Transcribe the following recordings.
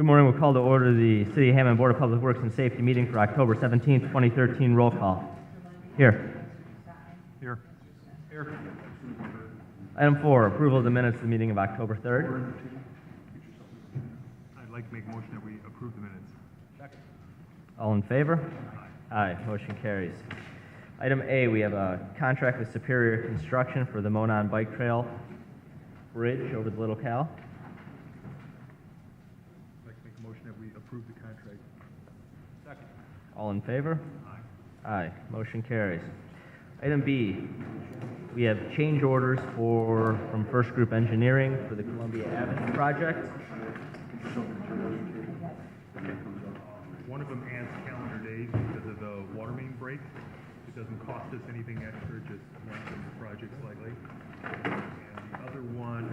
Good morning. We'll call to order the City of Hammond Board of Public Works and Safety meeting for October 17th, 2013. Roll call. Here. Here. Here. Item 4, approval of the minutes of the meeting of October 3rd. I'd like to make a motion that we approve the minutes. Second. All in favor? Aye. Motion carries. Item A, we have a contract with Superior Construction for the Monon Bike Trail Bridge over the Little Cal. I'd like to make a motion that we approve the contract. Second. All in favor? Aye. Aye. Motion carries. Item B, we have change orders from First Group Engineering for the Columbia Avenue project. One of them adds calendar days because of the water main break. It doesn't cost us anything extra, just lengthens the project slightly. And the other one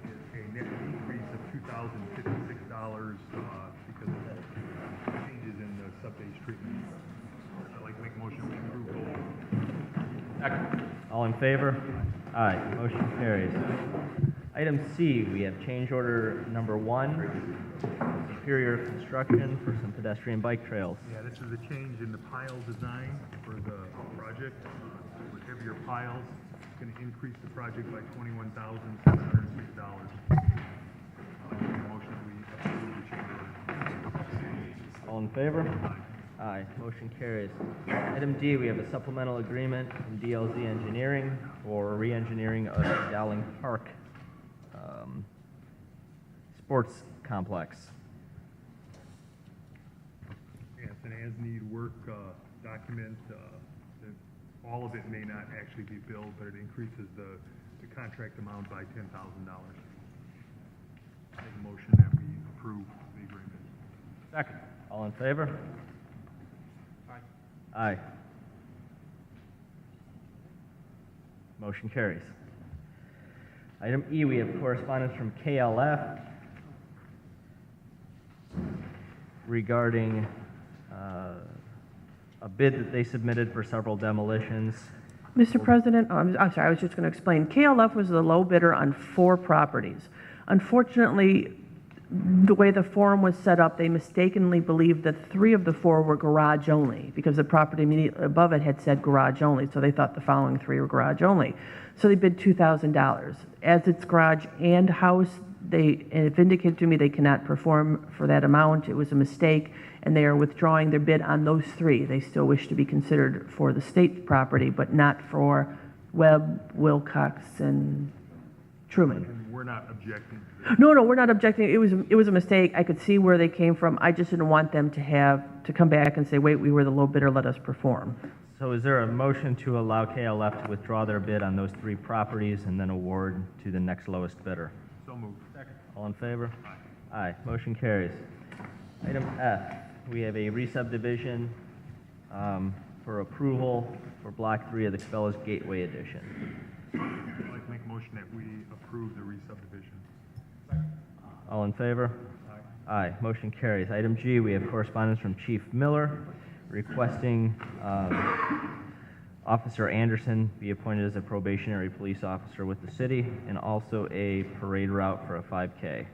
is a net decrease of $2,056 because of changes in the sub-base treatment. I'd like to make a motion to approve both. Second. All in favor? Aye. Motion carries. Item C, we have change order number 1, Superior Construction for some pedestrian bike trails. Yeah, this is a change in the pile design for the project. With heavier piles, it's going to increase the project by $21,706. Motion we approve the change order. All in favor? Aye. Motion carries. Item D, we have a supplemental agreement from DLZ Engineering for re-engineering of the Dowling Park sports complex. Yeah, it's an as-need work document. All of it may not actually be billed, but it increases the contract amount by $10,000. Make a motion that we approve the agreement. Second. All in favor? Aye. Motion carries. Item E, we have correspondence from KLF regarding a bid that they submitted for several demolitions. Mr. President, I'm sorry, I was just going to explain. KLF was the low bidder on 4 properties. Unfortunately, the way the forum was set up, they mistakenly believed that 3 of the 4 were garage only because the property immediately above it had said garage only, so they thought the following 3 were garage only. So they bid $2,000. As it's garage and house, it indicated to me they cannot perform for that amount. It was a mistake, and they are withdrawing their bid on those 3. They still wish to be considered for the state property, but not for Webb, Wilcox, and Truman. And we're not objecting. No, we're not objecting. It was a mistake. I could see where they came from. I just didn't want them to come back and say, wait, we were the low bidder, let us perform. So is there a motion to allow KLF to withdraw their bid on those 3 properties and then award to the next lowest bidder? So moved. Second. All in favor? Aye. Aye. Motion carries. Item F, we have a re-subdivision for approval for Block 3 of the Cabela's Gateway Edition. I'd like to make a motion that we approve the re-subdivision. All in favor? Aye. Aye. Motion carries. Item G, we have correspondence from Chief Miller requesting Officer Anderson be appointed as a probationary police officer with the city and also a parade route for a 5K.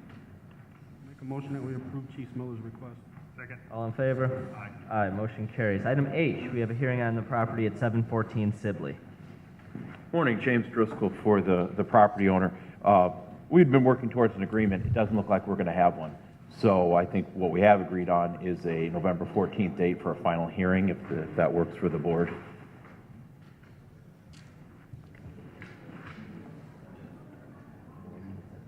Make a motion that we approve Chief Miller's request. Second. All in favor? Aye. Aye. Motion carries. Item H, we have a hearing on the property at 714 Sibley. Morning, James Driscoll for the property owner. We've been working towards an agreement. It doesn't look like we're going to have one. So I think what we have agreed on is a November 14th date for a final hearing, if that works for the board.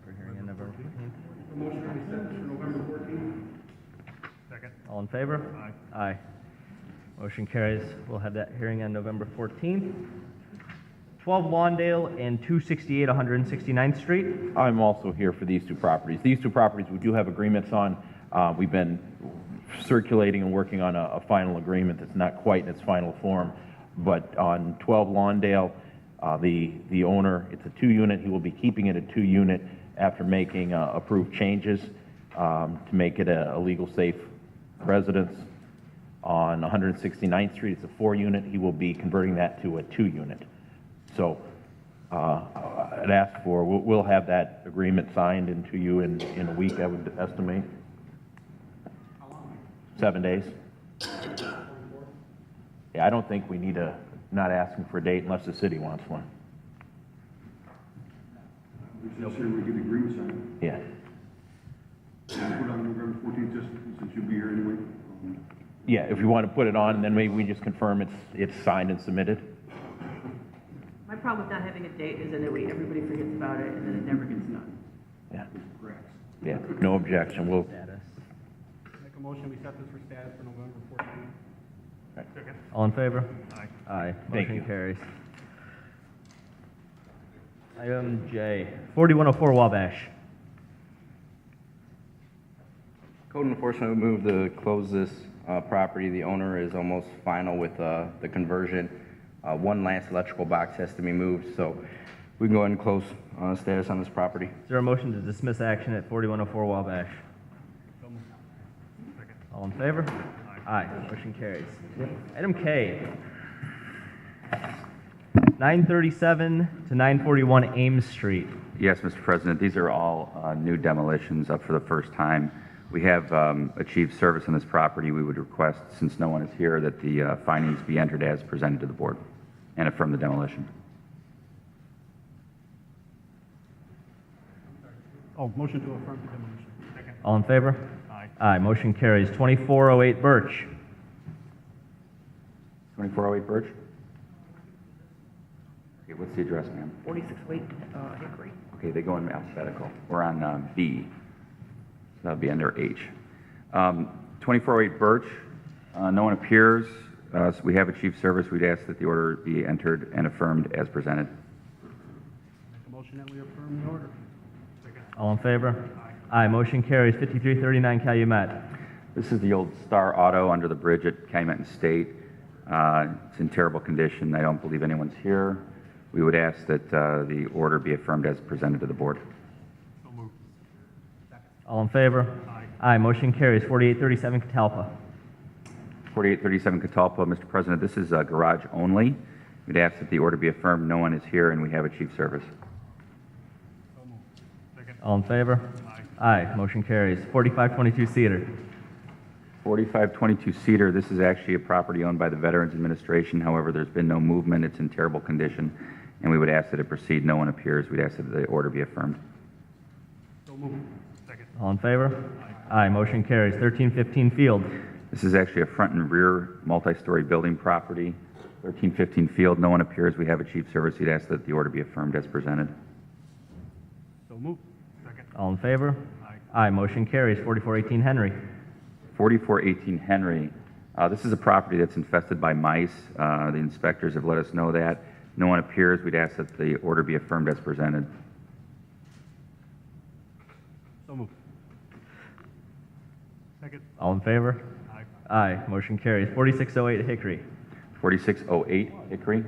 For hearing on November 14th. The motion to be set for November 14th. Second. All in favor? Aye. Aye. Motion carries. We'll have that hearing on November 14th. 12 Lawndale and 268 169th Street. I'm also here for these 2 properties. These 2 properties we do have agreements on. We've been circulating and working on a final agreement that's not quite in its final form. But on 12 Lawndale, the owner, it's a 2-unit. He will be keeping it a 2-unit after making approved changes to make it a legal safe residence. On 169th Street, it's a 4-unit. He will be converting that to a 2-unit. So I'd ask for, we'll have that agreement signed into you in a week, I would estimate. 7 days. Yeah, I don't think we need not asking for a date unless the city wants one. We should say we get agreements on Yeah. it. Put on November 14th, just since you'll be here anyway. Yeah, if you want to put it on, then maybe we just confirm it's signed and submitted. My problem with not having a date is that everybody forgets about it and then it never gets done. Yeah. Correct. Yeah, no objection. We'll, Status. Make a motion, we set this for status for November 14th. Second. All in favor? Aye. Aye. Thank Motion you. carries. Item J, 4104 Wabash. Code enforcement would move to close this property. The owner is almost final with the conversion. One last electrical box has to be moved, so we can go ahead and close status on this property. Is there a motion to dismiss action at 4104 Wabash? Second. All in favor? Aye. Motion carries. Item K, 937 to 941 Ames Street. Yes, Mr. President, these are all new demolitions up for the first time. We have achieved service on this property. We would request, since no one is here, that the findings be entered as presented to the board and affirm the demolition. Oh, motion to affirm the demolition. Second. All in favor? Aye. Aye. Motion carries. 2408 Birch. 2408 Birch? Okay, what's the address, ma'am? 4608 Hickory. Okay, they go in alphabetical. We're on B, so that'll be under H. 2408 Birch, no one appears, so we have achieved service. We'd ask that the order be entered and affirmed as presented. Make a motion that we affirm the order. Second. All in favor? Aye. Motion carries. 5339 Calumet. This is the old Star Auto under the bridge at Calumet and State. It's in terrible condition. I don't believe anyone's here. We would ask that the order be affirmed as presented to the board. So moved. All in favor? Aye. Aye. Motion carries. 4837 Catalpa. 4837 Catalpa, Mr. President, this is garage only. We'd ask that the order be affirmed. No one is here, and we have achieved service. So moved. Second. All in favor? Aye. Aye. Motion carries. 4522 Cedar. 4522 Cedar, this is actually a property owned by the Veterans Administration. However, there's been no movement. It's in terrible condition, and we would ask that it proceed. No one appears. We'd ask that the order be affirmed. So moved. Second. All in favor? Aye. Motion carries. 1315 Field. This is actually a front and rear multi-story building property. 1315 Field, no one appears. We have achieved service. We'd ask that the order be affirmed as presented. So moved. Second. All in favor? Aye. Aye. Motion carries. 4418 Henry. 4418 Henry. This is a property that's infested by mice. The inspectors have let us know that. No one appears. We'd ask that the order be affirmed as presented. So moved. Second. All in favor? Aye. Aye. Motion carries. 4608 Hickory. 4608 Hickory.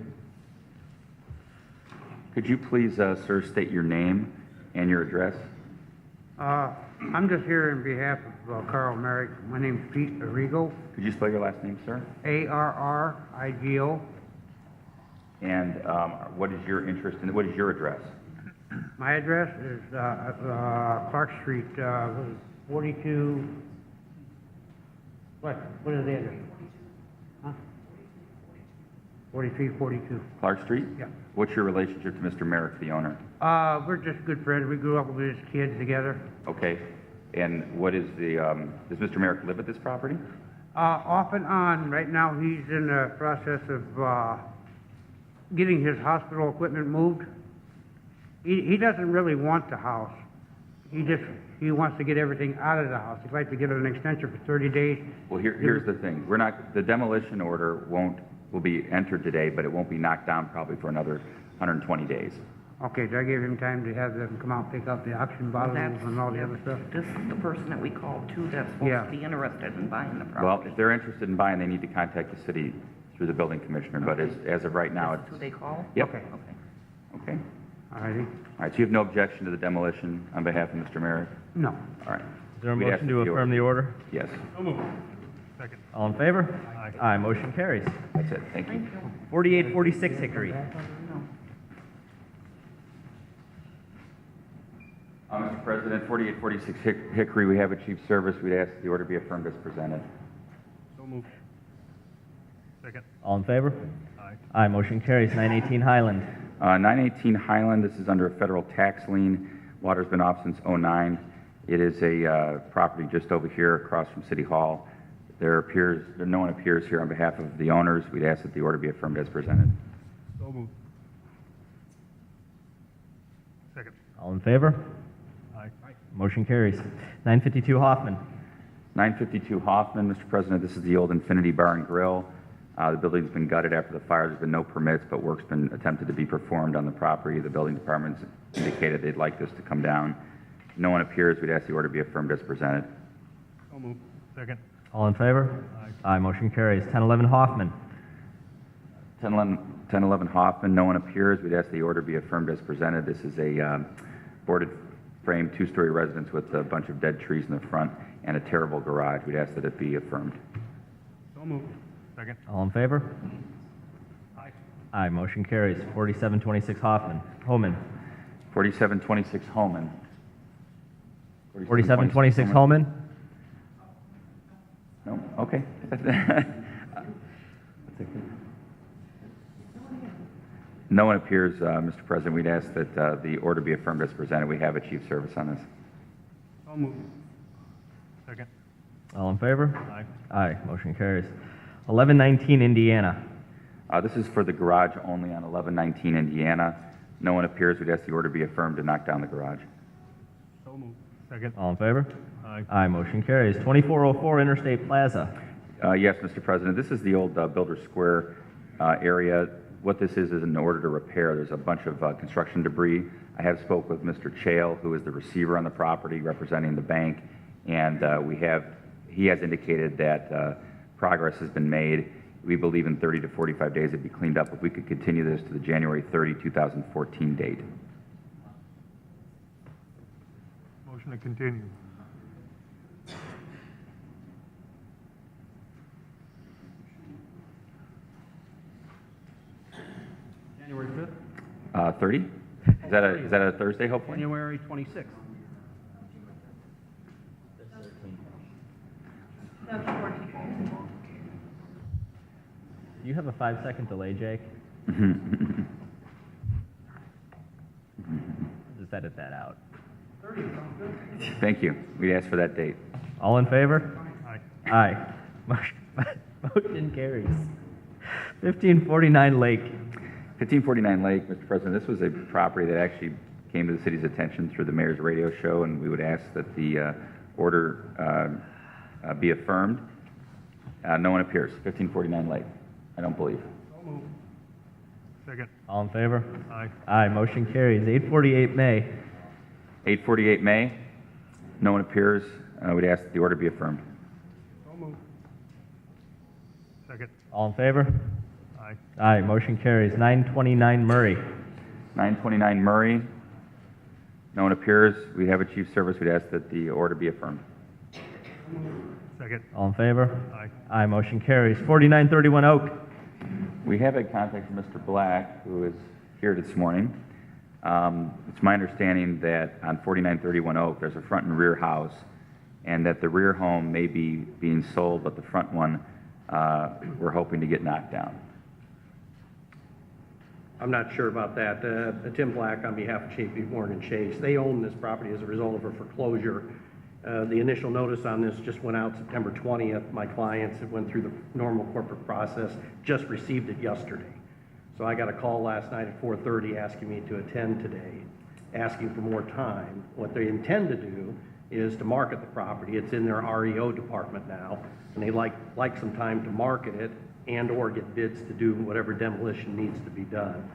Could you please, sir, state your name and your address? I'm just here in behalf of Carl Merrick. My name's Pete Arrigo, Could you spell your last name, sir? Arrigo. And what is your interest in, what is your address? My address is Clark Street, 42. What is the address? Huh? 4342. Clark Street? Yeah. What's your relationship to Mr. Merrick, the owner? We're just good friends. We grew up with his kids together. Okay. And what is the, does Mr. Merrick live at this property? Off and on. Right now, he's in the process of getting his hospital equipment moved. He doesn't really want the house. He wants to get everything out of the house. He'd like to get an extension for 30 days. Well, here's the thing. We're not, the demolition order will be entered today, but it won't be knocked down probably for another 120 days. Okay, so I gave him time to have them come out and pick up the oxygen bottles That's- and all the other stuff. This is the person that we called too that's supposed Yeah. to be interested in buying the Well, property. if they're interested in buying, they need to contact the city through the building commissioner, but as of right now, This is who it's, they call? Yep. Okay. Okay. okay. All righty. All right, so you have no objection to the demolition on behalf of Mr. Merrick? No. All right. Is there a We'd ask motion that to the affirm the order? Yes, So moved. Second. All in favor? Aye. Aye. Motion carries. that's it. Thank you. Thank you. 4846 Hickory. No. Mr. President, 4846 Hickory, we have achieved service. We'd ask the order be affirmed as presented. moved. Second. All in favor? Aye. Aye, motion carries. 918 Highland. 918 Highland, this is under a federal tax lien. Water's been off since '09. It is a property just over here across from City Hall. No one appears here on behalf of the owners. We'd ask that the order be affirmed as presented. So moved. Second. All in favor? Aye. Motion carries. 952 Hoffman. 952 Hoffman, Mr. President, this is the old Infinity Bar and Grill. The building's been gutted after the fire. There's been no permits, but work's been attempted to be performed on the property. The building department's indicated they'd like this to come down. No one appears. We'd ask the order be affirmed as presented. So moved. Second. All in favor? Aye. Aye, motion carries. 1011 Hoffman. 1011 Hoffman, no one appears. We'd ask the order be affirmed as presented. This is a boarded frame two-story residence with a bunch of dead trees in the front and a terrible garage. We'd ask that it be affirmed. So moved. Second. All in favor? Aye. Aye, motion carries. 4726 Hoffman. Homan. 4726 Holman. 4726 Homan. No? Okay. No one appears, Mr. President. We'd ask that the order be affirmed as presented. We have achieved service on this. So moved. Second. All in favor? Aye. Aye, motion carries. 1119 Indiana. This is for the garage only on 1119 Indiana. No one appears. We'd ask the order be affirmed to knock down the garage. So moved. Second. All in favor? Aye. Aye, motion carries. 2404 Interstate Plaza. Yes, Mr. President. This is the old Builder Square area. What this is an order to repair. There's a bunch of construction debris. I have spoke with Mr. Chale, who is the receiver on the property representing the bank, and he has indicated that progress has been made. We believe in 30 to 45 days it'd be cleaned up if we could continue this to the January 30, 2014 date. Motion to continue. January 5th, 30? Is that a Thursday, hopefully? January 26th. Do you have a 5-second delay, Jake? Just edit that out. Thank you. We'd ask for that date. All in favor? Aye. Aye. Motion carries. 1549 Lake. 1549 Lake, Mr. President, this was a property that actually came to the city's attention through the mayor's radio show, and we would ask that the order be affirmed. No one appears. 1549 Lake. I don't believe. So moved. Second. All in favor? Aye. Aye, motion carries. 848 May. 848 May. No one appears. We'd ask that the order be affirmed. So moved. Second. All in favor? Aye. Aye, motion carries. 929 Murray. 929 Murray. No one appears. We have achieved service. We'd ask that the order be affirmed. Second. All in favor? Aye. Aye, motion carries. 4931 Oak. We have had contact from Mr. Black, who is here this morning. It's my understanding that on 4931 Oak, there's a front and rear house, and that the rear home may be being sold, but the front one we're hoping to get knocked down. I'm not sure about that. Tim Black on behalf of J.P. Morgan Chase, they own this property as a result of a foreclosure. The initial notice on this just went out September 20th. My clients have went through the normal corporate process, just received it yesterday. So I got a call last night at 4:30 asking me to attend today, asking for more time. What they intend to do is to market the property. It's in their REO department now, and they like some time to market it and or get bids to do whatever demolition needs to be done.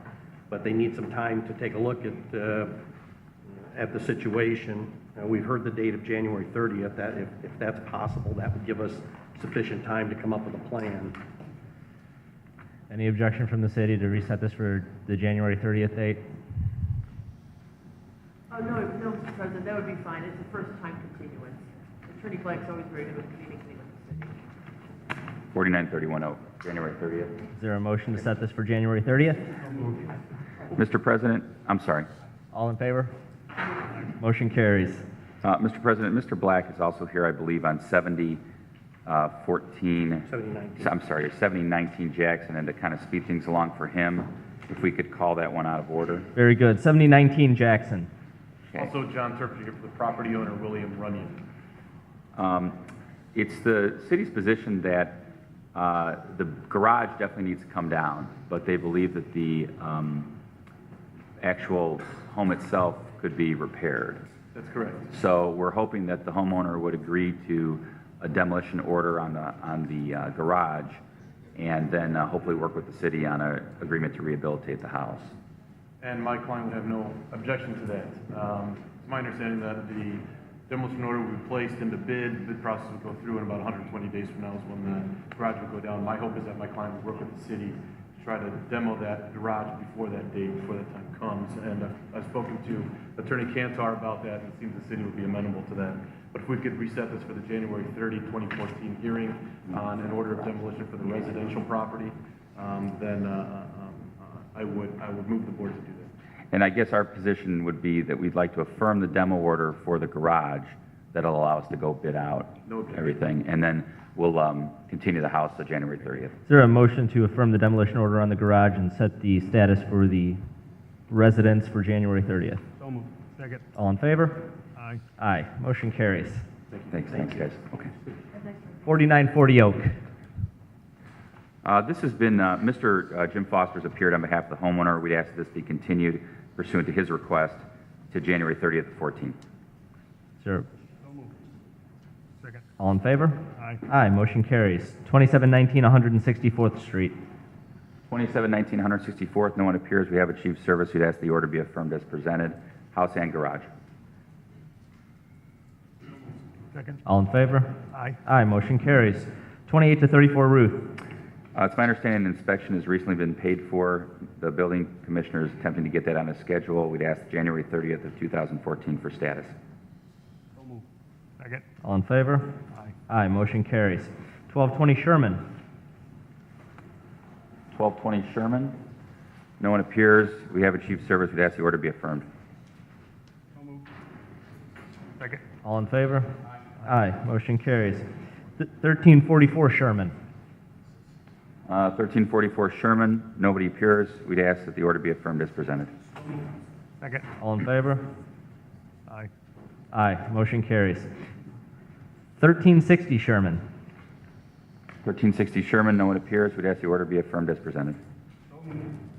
But they need some time to take a look at the situation. We've heard the date of January 30th. That if that's possible, that would give us sufficient time to come up with a plan. Any objection from the city to reset this for the January 30th date? Oh, no, Mr. President, that would be fine. It's a first-time continuance. Attorney Black's always very good at communicating with the city. 4931 Oak, January 30th. Is there a motion to set this for January 30th? Mr. President, I'm sorry. All in favor? Motion carries. Mr. President, Mr. Black is also here, I believe, on 70 7019 Jackson, and to kind of speed things along for him, if we could call that one out of order. Very good. 7019 Jackson. Okay. Also, John Turpin here for the property owner, William Runyon. It's the city's position that the garage definitely needs to come down, but they believe that the actual home itself could be repaired. That's correct. So we're hoping that the homeowner would agree to a demolition order on the garage, and then hopefully work with the city on an agreement to rehabilitate the house. And my client would have no objection to that. It's my understanding that the demolition order would be placed into bid. The bid process would go through in about 120 days from now is when the garage would go down. My hope is that my client would work with the city to try to demo that garage before that date, before that time comes. And I've spoken to Attorney Cantor about that, and it seems the city would be amenable to that. But if we could reset this for the January 30, 2014 hearing on an order of demolition for the residential property, then I would move the board to do that. And I guess our position would be that we'd like to affirm the demo order for the garage that'll allow us to go bid out No objection. everything, and then we'll continue the house to January 30th. Is there a motion to affirm the demolition order on the garage and set the status for the residence for January 30th? So moved. Second. All in favor? Aye. Aye. Motion carries. Thanks, guys. Okay. 4940 Oak. This has been, Mr. Jim Foster's appeared on behalf of the homeowner. We'd ask that this be continued pursuant to his request to January 30th at 14. Sir, So moved. Second. all in favor? Aye. Aye. Motion carries. 2719 164th Street. 2719 164th, no one appears. We have achieved service. We'd ask the order be affirmed as presented. House and garage. Second. All in favor? Aye. Aye. Motion carries. 28 to 34 Ruth. It's my understanding an inspection has recently been paid for. The building commissioner is attempting to get that on a schedule. We'd ask January 30th of 2014 for status. So moved. Second. All in favor? Aye. Aye. Motion carries. 1220 Sherman. 1220 Sherman, no one appears. We have achieved service. We'd ask the order be affirmed. So moved. Second. All in favor? Aye. Motion carries. 1344 Sherman. 1344 Sherman, nobody appears. We'd ask that the order be affirmed as presented. Second. All in favor? Aye. Aye. Motion carries. 1360 Sherman. 1360 Sherman, no one appears. We'd ask the order be affirmed as presented.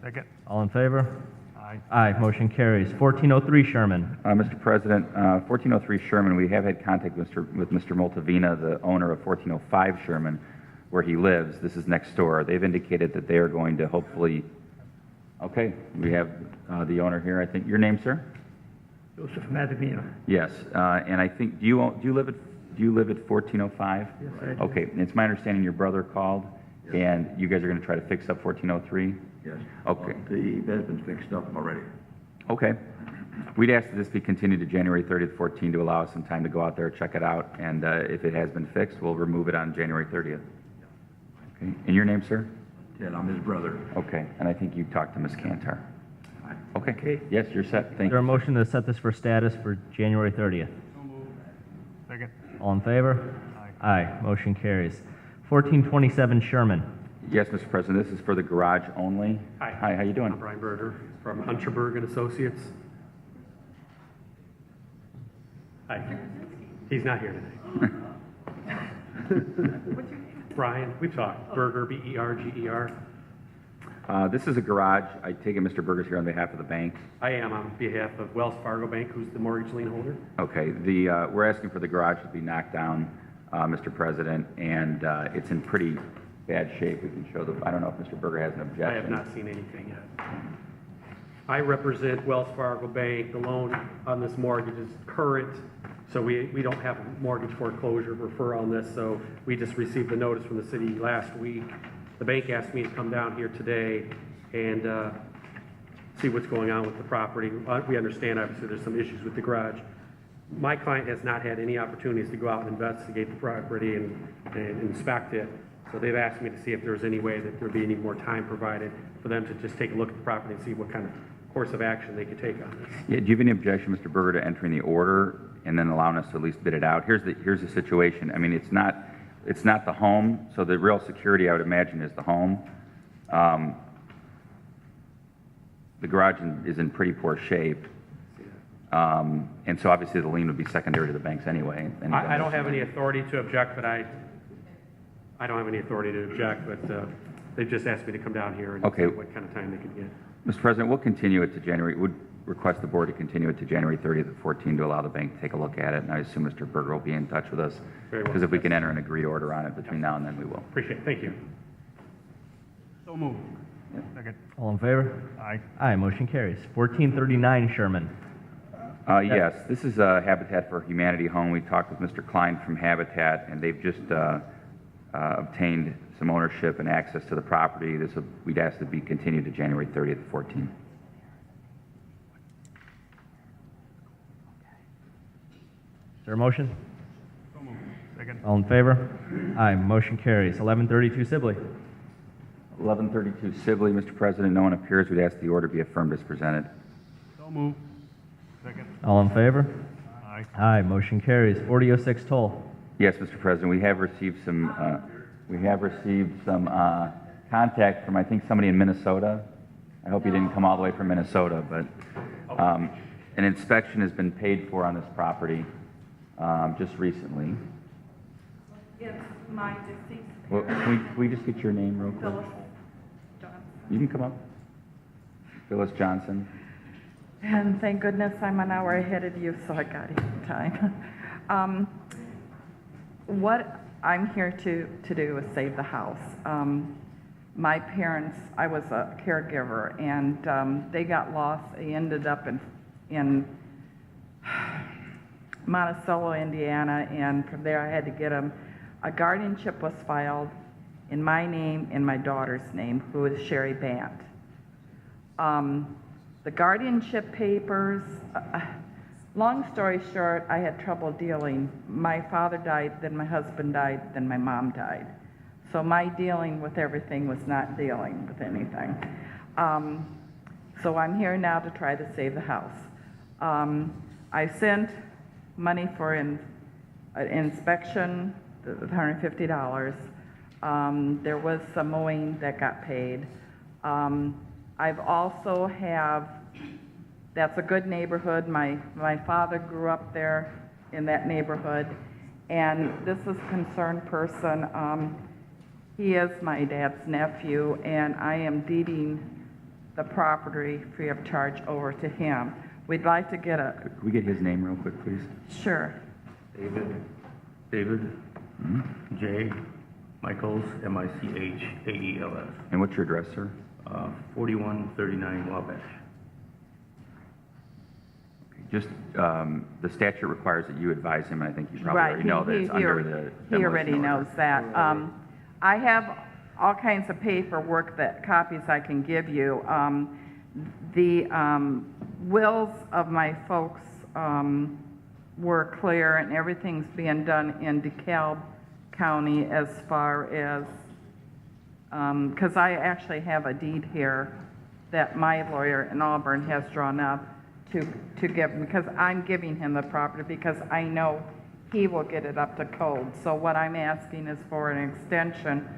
Second. All in favor? Aye. Aye. Motion carries. 1403 Sherman. Mr. President, 1403 Sherman, we have had contact with Mr. Moltavina, the owner of 1405 Sherman, where he lives. This is next door. They've indicated that they are going to hopefully, okay, we have the owner here, I think. Your name, sir? Joseph Matavina. Yes, and I think, do you live at 1405? Yes, I do. Okay, and it's my understanding your brother called, and you guys are going to try to fix up 1403? Yes. Okay. The bed's been fixed up already. Okay. We'd ask that this be continued to January 30th, 14 to allow us some time to go out there, check it out, and if it has been fixed, we'll remove it on January 30th. Okay, and your name, sir? Ted, I'm his brother. Okay, and I think you talked to Ms. Cantor. Okay, yes, you're set, Is thank there a you. motion to set this for status for January 30th? So moved. Second. All in favor? Aye. Aye. Motion carries. 1427 Sherman. Yes, Mr. President, this is for the garage only. Hi. Hi, how you doing? I'm Brian Berger from Hunterberg and Associates. Hi. He's not here today. Brian, we've talked. Berger, B-E-R-G-E-R. This is a garage. I take it Mr. Berger's here on behalf of the bank. I am on behalf of Wells Fargo Bank, who's the mortgage lien holder. Okay, we're asking for the garage to be knocked down, Mr. President, and it's in pretty bad shape. We can show I don't know if Mr. Berger has an objection. I have not seen anything yet. I represent Wells Fargo Bank. The loan on this mortgage is current, so we don't have a mortgage foreclosure referral on this, so we just received the notice from the city last week. The bank asked me to come down here today and see what's going on with the property. We understand, obviously, there's some issues with the garage. My client has not had any opportunities to go out and investigate the property and inspect it. So they've asked me to see if there's any way that there'd be any more time provided for them to just take a look at the property and see what kind of course of action they could take on this. Yeah, do you have any objection, Mr. Berger, to entering the order and then allowing us to at least bid it out? Here's the situation. I mean, it's not it's not the home, so the real security, I would imagine, is the home. The garage is in pretty poor shape. And so obviously the lien would be secondary to the banks anyway. I don't have any authority to object, but I don't have any authority to object, but they've just asked me to come down here and Okay. see what kind of time they could get. Mr. President, we'll continue it to January, would request the board to continue it to January 30th at 14 to allow the bank to take a look at it, and I assume Mr. Berger will be in touch with us. Very well. Because if we can enter an agreed order on it between now and then, we will. Appreciate it. Thank you. So moved. Second. All in favor? Aye. Aye, motion carries. 1439 Sherman. Yes, this is a Habitat for Humanity home. We talked with Mr. Klein from Habitat, and they've just obtained some ownership and access to the property. We'd ask to be continued to January 30th at 14. Is there a motion? So moved. Second. All in favor? Aye, motion carries. 1132 Sibley. 1132 Sibley, Mr. President, no one appears. We'd ask the order be affirmed as presented. So moved. Second. All in favor? Aye. Aye, motion carries. 4006 Toll. Yes, Mr. President, we have received some contact from, I think, somebody in Minnesota. I hope you didn't come all the way from Minnesota, but an inspection has been paid for on this property just recently. It's my deceased Well, can we just get your name real quick? Phyllis Johnson. You can come up. Phyllis Johnson. And thank goodness I'm an hour ahead of you, so I got here in time. What I'm here to do is save the house. My parents, I was a caregiver, and they got lost. They ended up in Monticello, Indiana, and from there I had to get them. A guardianship was filed in my name and my daughter's name, who is Sherry Bant. The guardianship papers, long story short, I had trouble dealing. My father died, then my husband died, then my mom died. So my dealing with everything was not dealing with anything. So I'm here now to try to save the house. I sent money for an inspection, the $150. There was some mowing that got paid. I've also that's a good neighborhood. My father grew up there in that neighborhood, and this is a concerned person. He is my dad's nephew, and I am deeding the property free of charge over to him. We'd like to get Could we get his name real quick, please? sure. David J. Michaels, Michaels. And what's your address, sir? 4139 Wabash. Just, the statute requires that you advise him, and I think you probably Right, already know that it's under the he already demolition order. knows that. I have all kinds of paperwork, copies I can give you. The wills of my folks were clear, and everything's being done in DeKalb County as far as, because I actually have a deed here that my lawyer in Auburn has drawn up to give, because I'm giving him the property because I know he will get it up to code. So what I'm asking is for an extension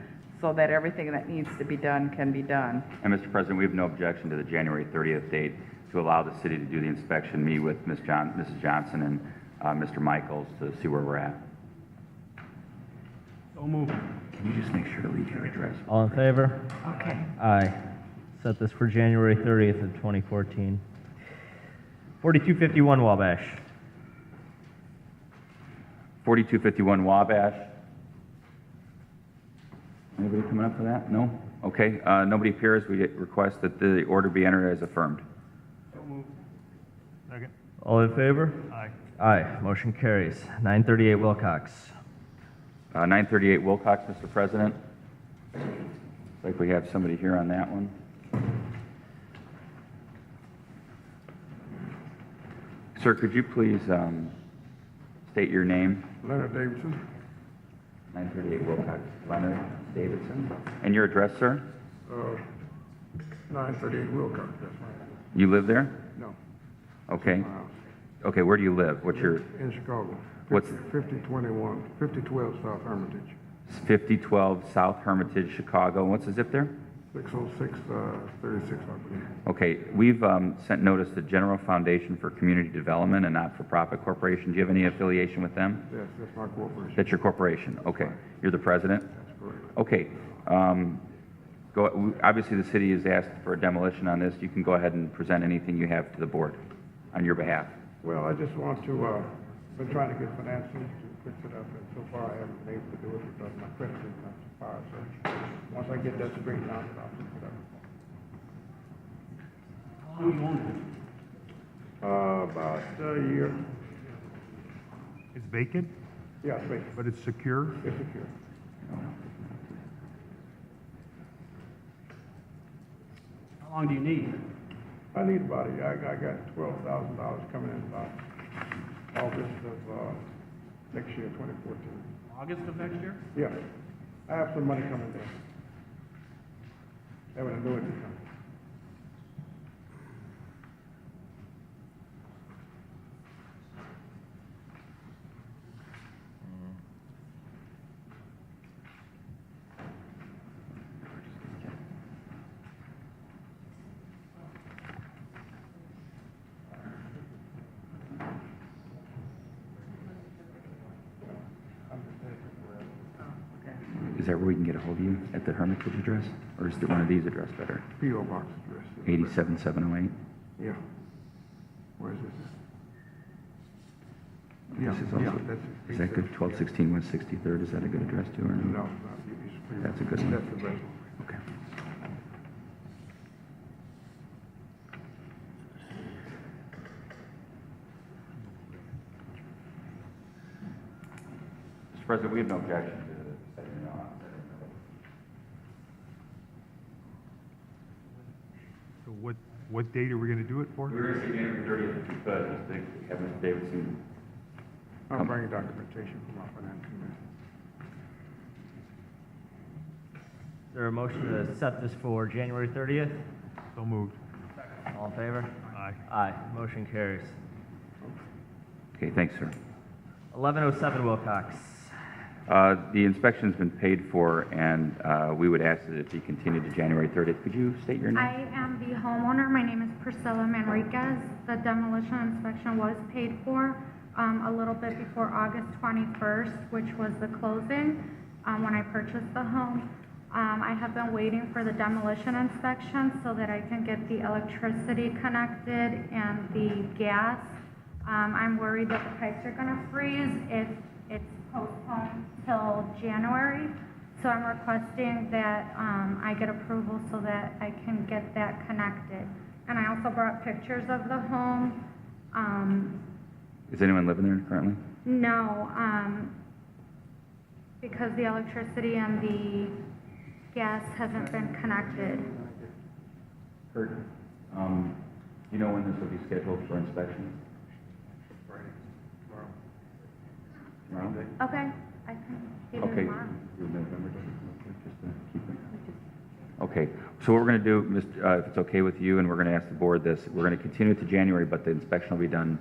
so that everything that needs to be done can be done. And Mr. President, we have no objection to the January 30th date to allow the city to do the inspection, meet with Mrs. Johnson and Mr. Michaels to see where we're at. So moved. Can you just make sure to leave your address? All in favor? Okay. Aye. Set this for January 30th of 2014. 4251 Wabash. 4251 Wabash. Anybody coming up for that? No? Okay, nobody appears. We request that the order be entered as affirmed. So moved. Second. All in favor? Aye. Aye. Motion carries. 938 Wilcox. 938 Wilcox, Mr. President. Looks like we have somebody here on that one. Sir, could you please state your name? Leonard Davidson, 938 Wilcox, Leonard Davidson. And your address, sir? 938 Wilcox, that's right. You live there? No, Okay. my house, Okay, where do you live? What's your, in Chicago. What's- 5012 South Hermitage. It's 5012 South Hermitage, Chicago. What's the zip there? 606, 36, I believe. Okay, we've sent notice to General Foundation for Community Development, a not-for-profit corporation. Do you have any affiliation with them? Yes, that's my corporation. That's your corporation? Okay. You're the president? That's correct. Okay. Obviously, the city has asked for a demolition on this. You can go ahead and present anything you have to the board on your behalf. Well, I just want to, been trying to get financing to fix it up, and so far I haven't been able to do it because my credit is not so far. So once I get that straightened out, I'll fix it up. How long you owned About a year. It's vacant, Yeah, it's vacant. but it's secure? It's secure. How long do you need? I need about I got $12,000 coming in about August of next year, 2014. August of next year? Yeah, I have some money coming there. Have an annuity coming. Is that where we can get a hold of you? At the Hermitage address? Or is it one of these address better? P.O. Box address. 87708? Yeah. Where is this? This Yeah, is also, yeah, that's it. is that good? 1216 West 63rd, is that a good address too, or no? No, no, That's a good one. That's the best one. Okay. Mr. President, we have no objection to setting it on. So what date are we gonna do it for? We were going to say January 30th if we could, just to have Mr. Davidson. I'm bringing documentation from my financing man. Is there a motion to set this for January 30th? So moved. All in favor? Aye. Aye. Motion carries. Okay, thanks, sir. 1107 Wilcox. The inspection's been paid for, and we would ask that it be continued to January 30th. Could you state your name? I am the homeowner. My name is Priscilla Manriquez. The demolition inspection was paid for a little bit before August 21st, which was the closing when I purchased the home. I have been waiting for the demolition inspection so that I can get the electricity connected and the gas. I'm worried that the pipes are going to freeze if it's postponed till January. So I'm requesting that I get approval so that I can get that connected. And I also brought pictures of the home. Is anyone living there currently? No, because the electricity and the gas hasn't been connected. Kurt, do you know when this will be scheduled for inspection? Tomorrow? Okay, I can see them Okay. tomorrow. Just to keep it. Okay, so what we're going to do, if it's okay with you, and we're going to ask the board this, we're going to continue it to January, but the inspection will be done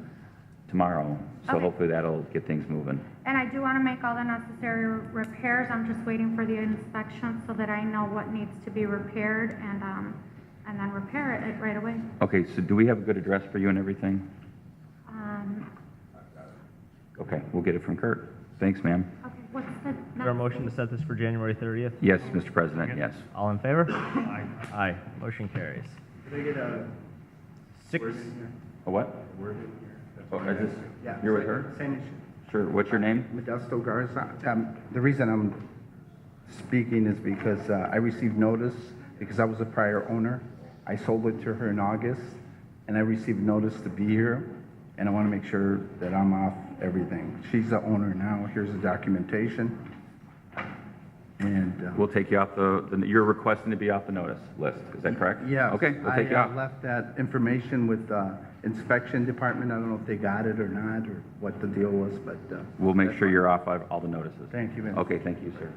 tomorrow. So Okay. hopefully that'll get things moving. And I do want to make all the necessary repairs. I'm just waiting for the inspection so that I know what needs to be repaired and then repair it right away. Okay, so do we have a good address for you and everything? Okay, we'll get it from Kurt. Thanks, ma'am. Okay, what's the Is there a motion to set this for January 30th? Yes, Mr. President, yes. All in favor? Aye. Aye. Motion carries. Could I get a 6. A what? Oh, is this, Yeah. you're with her? Same issue. Sure, what's your name? Modesto Garza. The reason I'm speaking is because I received notice, because I was a prior owner. I sold it to her in August, and I received notice to be here, and I want to make sure that I'm off everything. She's the owner now. Here's the documentation. And We'll take you off you're requesting to be off the notice list, is that correct? yeah, Okay, we'll take you I off. left that information with the inspection department. I don't know if they got it or not, or what the deal was, but We'll make sure you're off all the notices. Thank you very much. Okay, thank you, sir.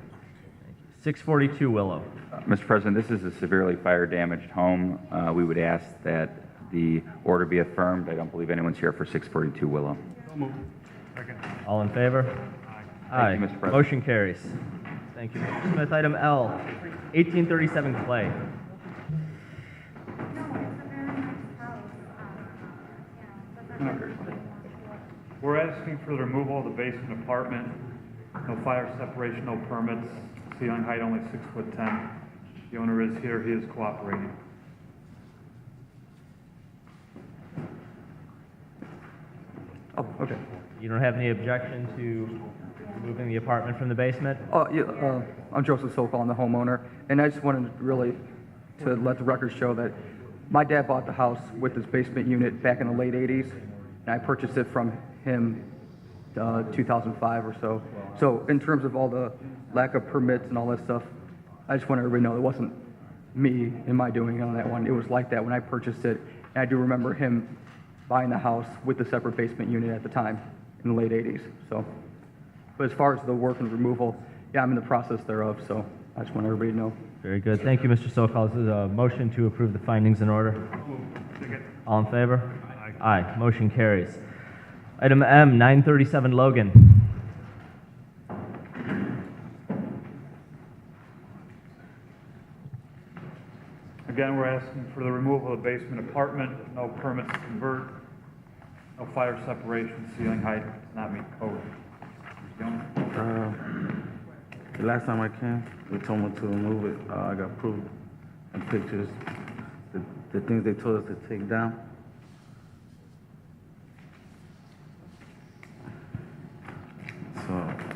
642 Willow. Mr. President, this is a severely fire-damaged home. We would ask that the order be affirmed. I don't believe anyone's here for 642 Willow. So moved. Second. All in favor? Aye. Thank you, Mr. President. Motion carries. Thank you, Mr. Smith. Item L, 1837 Clay. We're asking for the removal of the basement apartment. No fire separation, no permits. Ceiling height only 6'10". The owner is here, he is cooperating. Oh, okay. You don't have any objection to moving the apartment from the basement? Yeah, I'm Joseph Sokol, I'm the homeowner, and I just wanted really to let the record show that my dad bought the house with this basement unit back in the late 80s, and I purchased it from him 2005 or so. So in terms of all the lack of permits and all that stuff, I just want everybody to know it wasn't me and my doing on that one. It was like that when I purchased it, and I do remember him buying the house with the separate basement unit at the time in the late 80s. So, but as far as the work and removal, yeah, I'm in the process thereof, so I just want everybody to know. Very good. Thank you, Mr. Sokol. This is a motion to approve the findings in order. All in favor? Aye. Motion carries. Item M, 937 Logan. Again, we're asking for the removal of the basement apartment. No permits to convert. No fire separation, ceiling height does not meet code. The last time I came, they told me to remove it. I got proof and pictures, the things they told us to take down. So,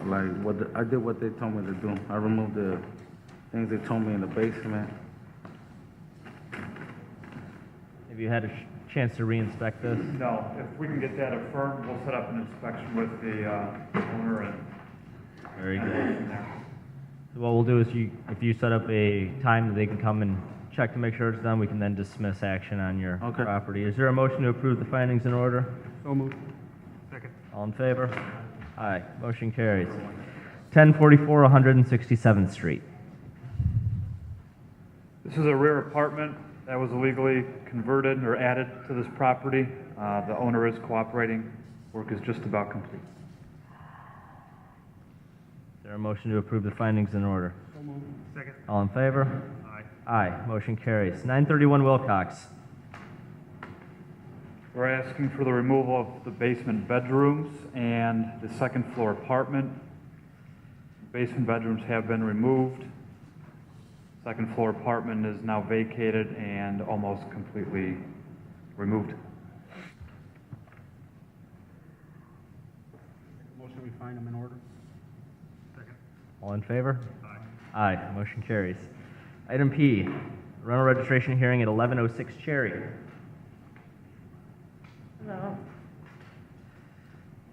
like, I did what they told me to do. I removed the things they told me in the basement. Have you had a chance to re-inspect this? No, if we can get that affirmed, we'll set up an inspection with the owner and. Very good. So what we'll do is if you set up a time that they can come and check to make sure it's done, we can then dismiss action on your property. Is there a motion to approve the findings in order? So moved. Second. All in favor? Aye. Motion carries. 1044 167th Street. This is a rear apartment that was illegally converted or added to this property. The owner is cooperating. Work is just about complete. Is there a motion to approve the findings in order? So moved. Second. All in favor? Aye. Aye. Motion carries. 931 Wilcox. We're asking for the removal of the basement bedrooms and the second floor apartment. Basement bedrooms have been removed. Second floor apartment is now vacated and almost completely removed. Motion we find them in order. All in favor? Aye. Aye. Motion carries. Item P, rental registration hearing at 1106 Cherry. Hello.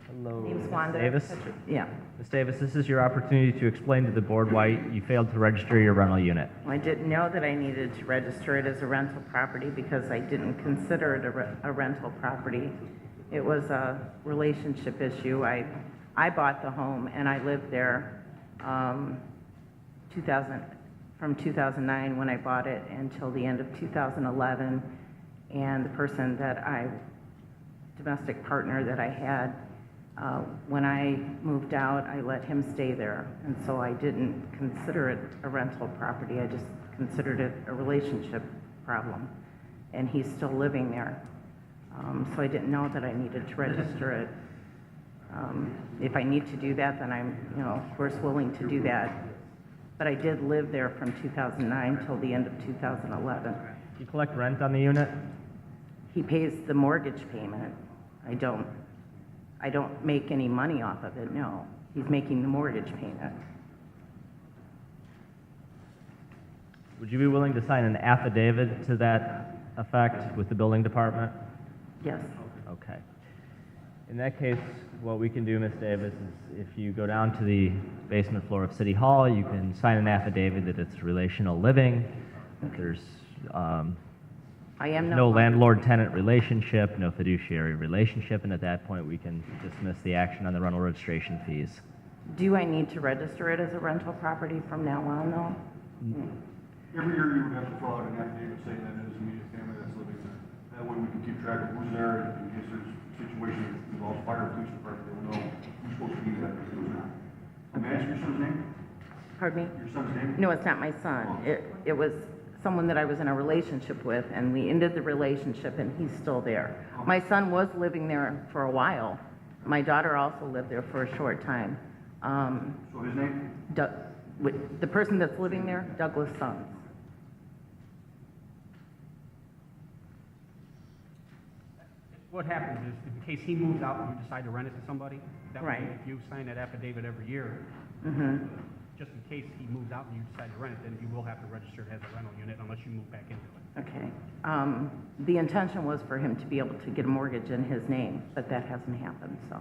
Hello. Name's Ms. Wanda. Davis? Yeah. Ms. Davis, this is your opportunity to explain to the board why you failed to register your rental unit. I didn't know that I needed to register it as a rental property because I didn't consider it a rental property. It was a relationship issue. I bought the home and I lived there from 2009 when I bought it until the end of 2011. And the person domestic partner that I had, when I moved out, I let him stay there. And so I didn't consider it a rental property. I just considered it a relationship problem. And he's still living there. So I didn't know that I needed to register it. If I need to do that, then I'm, of course, willing to do that. But I did live there from 2009 till the end of 2011. Do you collect rent on the unit? He pays the mortgage payment. I don't make any money off of it, no. He's making the mortgage payment. Would you be willing to sign an affidavit to that effect with the building department? Yes. Okay. In that case, what we can do, Ms. Davis, is if you go down to the basement floor of City Hall, you can sign an affidavit that it's relational living, that there's no landlord-tenant relationship, no fiduciary relationship, and at that point we can dismiss the action on the rental registration fees. Do I need to register it as a rental property from now on, though? Every year you would have to fill out an affidavit saying that it is immediate family that's living there. That way we can keep track of who's there in case there's situations that involve fire or police department, they will know who's supposed to be there and who's not. May I ask your son's name? Pardon me? Your son's name? No, it's not my son. It was someone that I was in a relationship with, and we ended the relationship, and he's still there. My son was living there for a while. My daughter also lived there for a short time. So his name? The person that's living there, Douglas Sons. What happens is, in case he moves out and you decide to rent it to somebody, that way, Right. if you sign that affidavit every year, Mm-hmm. just in case he moves out and you decide to rent it, then you will have to register it as a rental unit unless you move back into it. Okay. The intention was for him to be able to get a mortgage in his name, but that hasn't happened, so.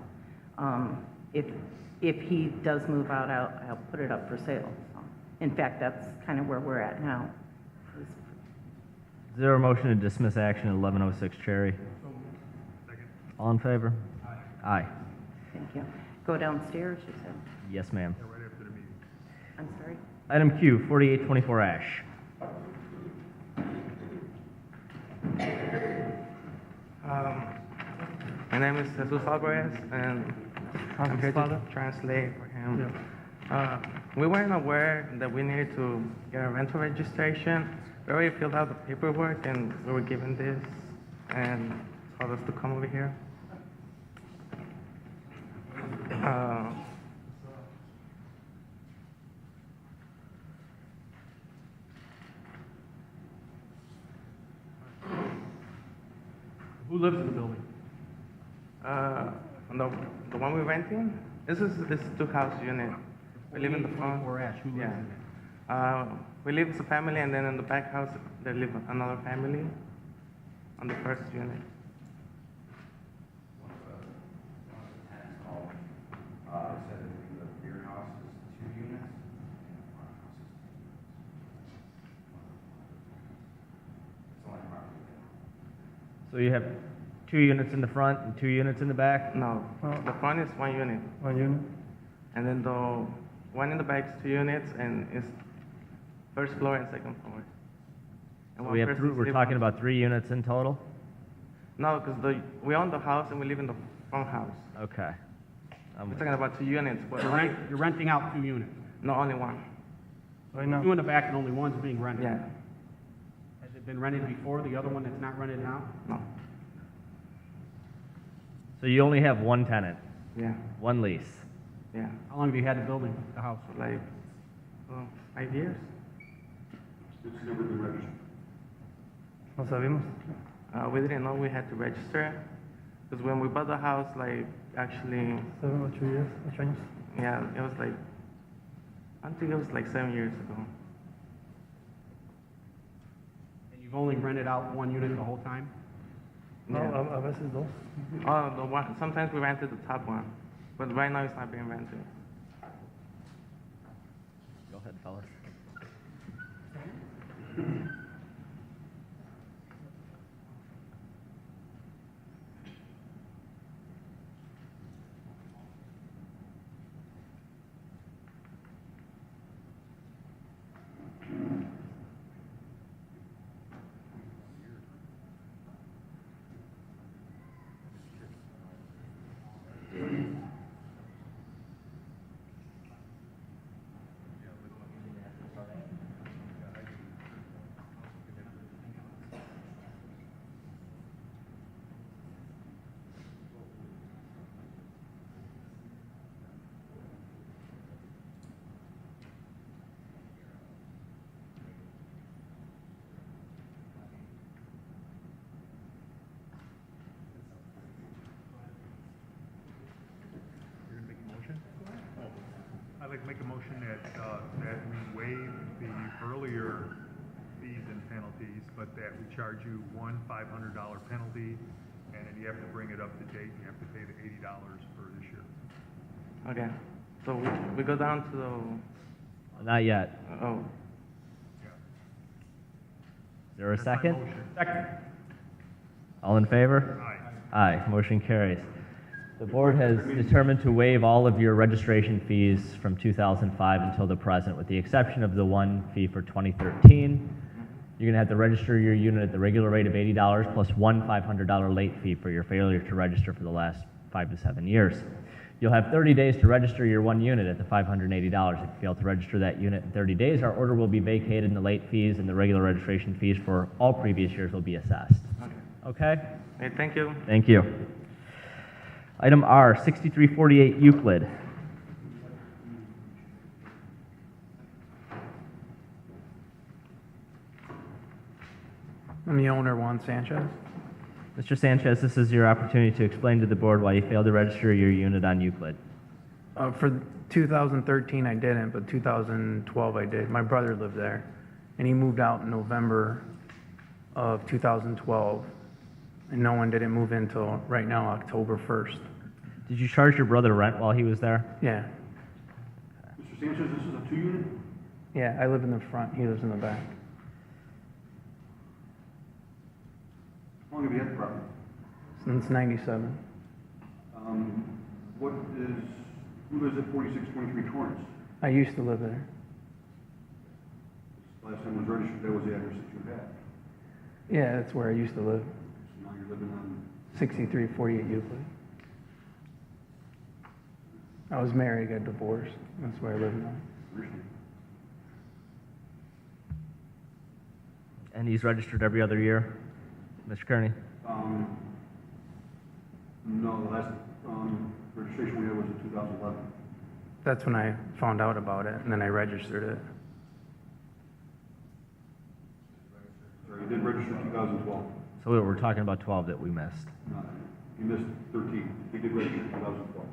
If he does move out, I'll put it up for sale. So, in fact, that's kind of where we're at now. Is there a motion to dismiss action at 1106 Cherry? All in favor? Aye. Thank you. Go downstairs, you said? Yes, ma'am. Right after the meeting. I'm sorry? Item Q, 4824 Ash. My name is Jesus Alvarez, and I'm here to translate for him. We weren't aware that we needed to get a rental registration. We already filled out the paperwork, and we were given this, and told us to come over here. Who lives in the building? The one we're renting, this is two-house unit. We live in the front. 4824 Ash, who lives Yeah. in it? We live as a family, and then in the back house, there live another family on the first unit. So you have 2 units in the front and 2 units in the back? No, the front is 1 unit. 1 unit? And then the one in the back is 2 units, and it's first floor and second floor. And So we have person's we're live talking on- about 3 units in total? No, because we own the house and we live in the front house. Okay. We're talking about 2 units. But You're renting out 2 units. No, only one. Two in the back and only one's being rented? Yeah. Has it been rented before, the other one that's not rented now? No. So you only have 1 tenant? Yeah. 1 lease? Yeah. How long have you had the building, the house? Like 5 years. It's never been registered. No sabemos. We didn't know we had to register, because when we bought the house, like, actually, 7, 8 years, 8 años. yeah, it was like, I think it was like 7 years ago. And you've only rented out 1 unit the whole time? No, Yeah. a veces 2. Oh, the one, sometimes we rented the top one, but right now it's not being rented. Go ahead, fellas. You're gonna make a motion? I'd like to make a motion that we waive the earlier fees and penalties, but that we charge you one $500 penalty, and then you have to bring it up to date, and you have to pay the $80 for this year. Okay, so we go down to the, Not yet. oh, Is there a second? Second. All in favor? Aye. Motion carries. The board has determined to waive all of your registration fees from 2005 until the present, with the exception of the one fee for 2013. You're going to have to register your unit at the regular rate of $80 plus one $500 late fee for your failure to register for the last 5 to 7 years. You'll have 30 days to register your one unit at the $580. If you fail to register that unit in 30 days, our order will be vacated and the late fees and the regular registration fees for all previous years will be assessed. Okay? Okay, thank you. Thank you. Item R, 6348 Euclid. I'm the owner, Juan Sanchez. Mr. Sanchez, this is your opportunity to explain to the board why you failed to register your unit on Euclid. For 2013, I didn't, but 2012 I did. My brother lived there, and he moved out in November of 2012, and no one didn't move in until right now, October 1st. Did you charge your brother rent while he was there? Yeah, Mr. Sanchez, this is a 2-unit? yeah, I live in the front, he lives in the back. How long have you had the property? Since 97. Who lives at 4623 Torrance? I used to live there. Last time it was registered, that was the address that you had. Yeah, that's where I used to live, So now you're living on, 6348 Euclid. I was married, got divorced, that's where I live now. And he's registered every other year? Mr. Kearney? No, the last registration we had was in 2011. That's when I found out about it, and then I registered it. Sorry, you did register in 2012. So we're talking about 12 that we missed. No, you missed 13. He did register in 2012.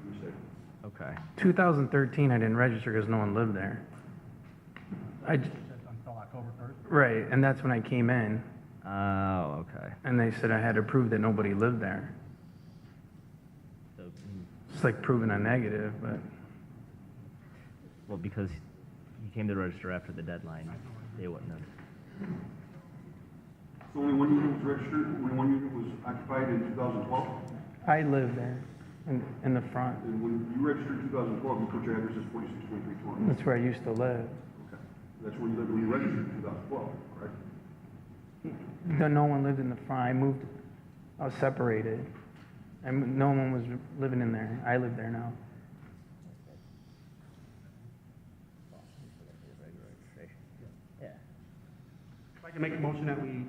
My mistake. Okay. 2013, I didn't register because no one lived there. Until October 1st? Right, and that's when I came in, Oh, okay. and they said I had to prove that nobody lived there. So, It's like proving a negative, but well, because he came to register after the deadline, they wouldn't have. So only one unit was registered, only one unit was occupied in 2012? I lived there in the front. And when you registered in 2012, you put your address as 4623 Torrance. That's where I used to live. Okay. That's where you lived when you registered in 2012, correct? No one lived in the front. I moved, I was separated. And no one was living in there. I live there now. I'd like to make a motion that we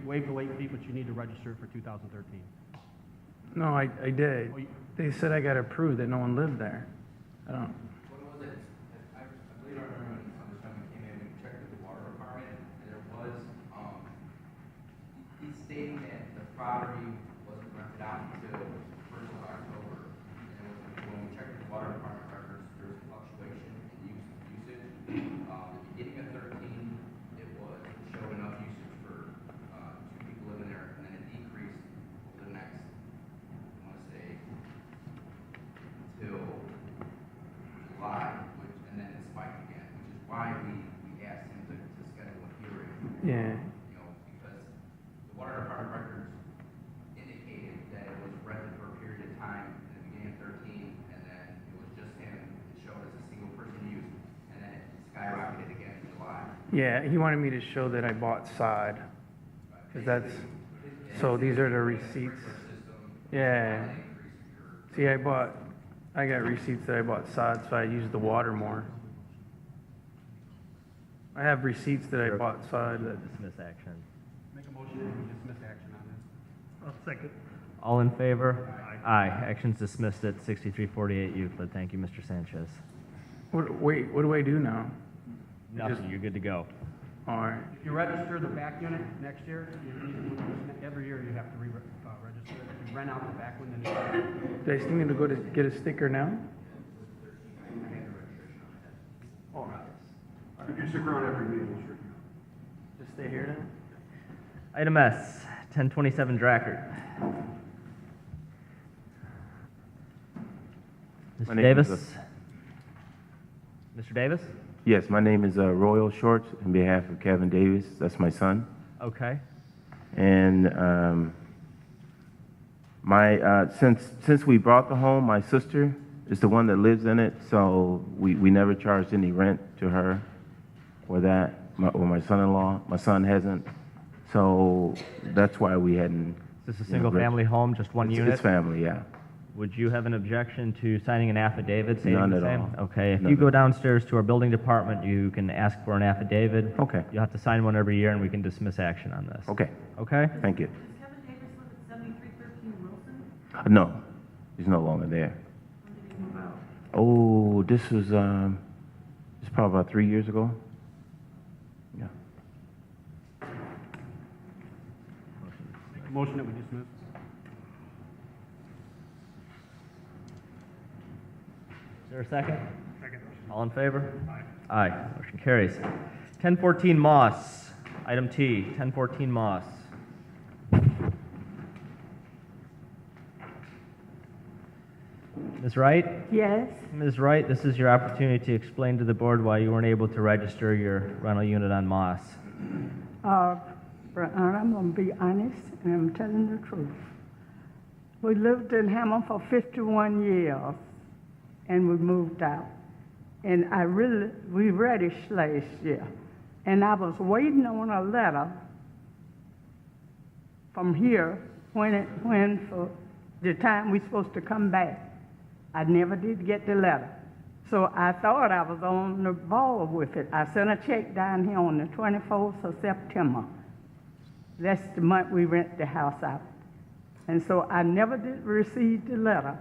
waive the late fee, but you need to register for 2013. No, I did. Oh, you- They said I got to prove that no one lived there. I don't, What was it? I believe I remember when the time we came in, we checked with the water department, and there was, he's stating that the property wasn't rented out until 1st of October. And when we checked with the water department records, there was fluctuation in usage. The beginning of 13, it showed enough usage for 2 people living there, and then it decreased over the next, I want to say, until July, and then it spiked again, which is why we asked him to schedule a hearing. yeah. You know, because the water department records indicated that it was rented for a period of time in the beginning of 13, and then it was just him. It showed as a single person use, and then it skyrocketed again in July. Yeah, he wanted me to show that I bought sod. Because that's, so these are the receipts. Yeah. See, I got receipts that I bought sod, so I used the water more. I have receipts that I bought sod that. Dismiss action. Make a motion that we dismiss action on this. I'll second. All in favor? Aye. Action's dismissed at 6348 Euclid. Thank you, Mr. Sanchez. Wait, what do I do now? Nothing, you're good to go. All right. If you register the back unit next year, every year you have to register it. If you rent out the back one, then Do I still need to go to get a sticker now? Oh, if you stick around after meeting, we'll straighten Just stay here then? Item S, 1027 Drackert. My Mr. name Davis? is, Mr. Davis? Yes, my name is Royal Shorts on behalf of Kevin Davis. That's my son. Okay. And since we bought the home, my sister is the one that lives in it, so we never charged any rent to her or that, or my son-in-law. My son hasn't, so that's why we hadn't. Is this a single family home, just one unit? It's family, yeah. Would you have an objection to signing an affidavit stating None the at same? all. Okay, if None you at go all. downstairs to our building department, you can ask for an affidavit. Okay. You'll have to sign one every year, and we can dismiss action on this. Okay, Okay? thank you. No, he's no longer there. Oh, this was, it's probably about 3 years ago. Yeah. Motion that we dismiss. Is there a second? Second. All in favor? Aye. Aye. Motion carries. 1014 Moss, item T, 1014 Moss. Ms. Wright? Yes, Ms. Wright, this is your opportunity to explain to the board why you weren't able to register your rental unit on Moss. I'm gonna be honest, and I'm telling the truth. We lived in Hammond for 51 years, and we moved out. And we registered last year, and I was waiting on a letter from here when for the time we supposed to come back. I never did get the letter. So I thought I was on the ball with it. I sent a check down here on the 24th of September. That's the month we rent the house out. And so I never did receive the letter.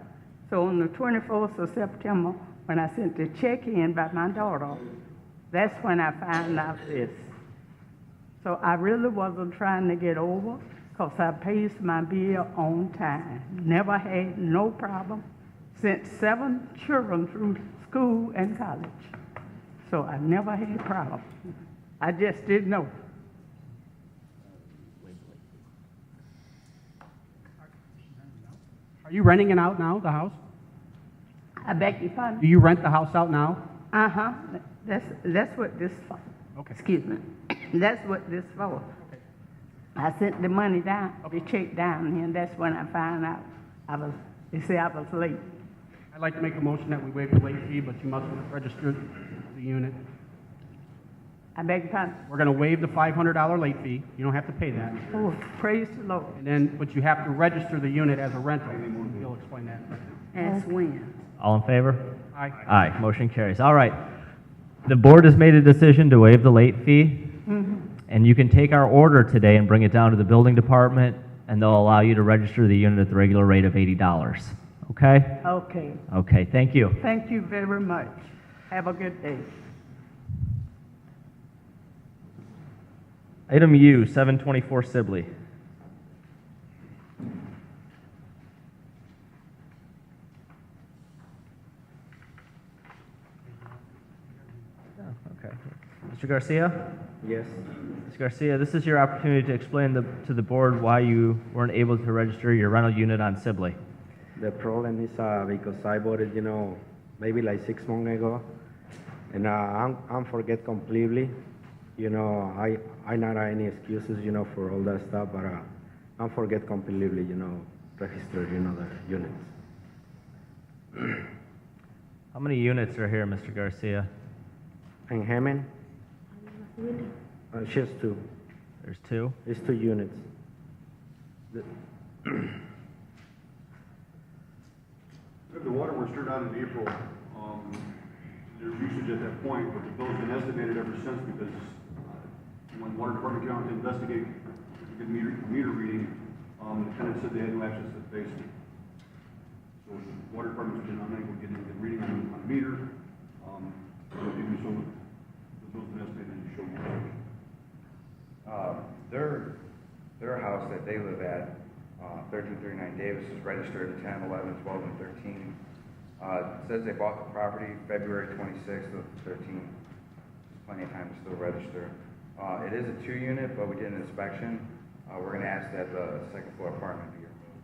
So on the 24th of September, when I sent the check in by my daughter, that's when I found out this. So I really wasn't trying to get over, because I paid my bill on time. Never had no problem. Sent 7 children through school and college. So I never had a problem. I just didn't know. Are you renting it out now, the house? I beg your pardon? Do you rent the house out now? Uh-huh. That's what this for. Okay. Excuse me. That's what this for. I sent the money down, the check down here, and that's when I found out they say I was late. I'd like to make a motion that we waive the late fee, but you must register the unit. I beg your pardon? We're gonna waive the $500 late fee. You don't have to pay that. Oh, praise the Lord. And then, but you have to register the unit as a rental. He'll explain that. As when? All in favor? Aye. Aye. Motion carries. All right. The board has made a decision to waive the late fee, and you can take our order today and bring it down to the building department, and they'll allow you to register the unit at the regular rate of $80. Okay? Okay. Okay, thank you. Thank you very much. Have a good day. Item U, 724 Sibley. Okay. Mr. Garcia? Yes. Mr. Garcia, this is your opportunity to explain to the board why you weren't able to register your rental unit on Sibley. The problem is because I bought it, maybe like 6 months ago, and I'm forget completely. I not have any excuses, for all that stuff, but I forget completely, register, the units. How many units are here, Mr. Garcia? In Hammond, just 2. There's 2? It's 2 units. If the water was turned on in April, there's usage at that point, but the bill's been estimated ever since because when the water department came out to investigate the meter reading, the tenant said they had no access to the basement. So the water department's been unable to get a reading on the meter. So the bill's been estimated to show usage. Their house that they live at, 1339 Davis, is registered in 10, 11, 12, and 13. It says they bought the property February 26th of 13. There's plenty of time to still register. It is a 2-unit, but we did an inspection. We're going to ask that the second floor apartment be removed,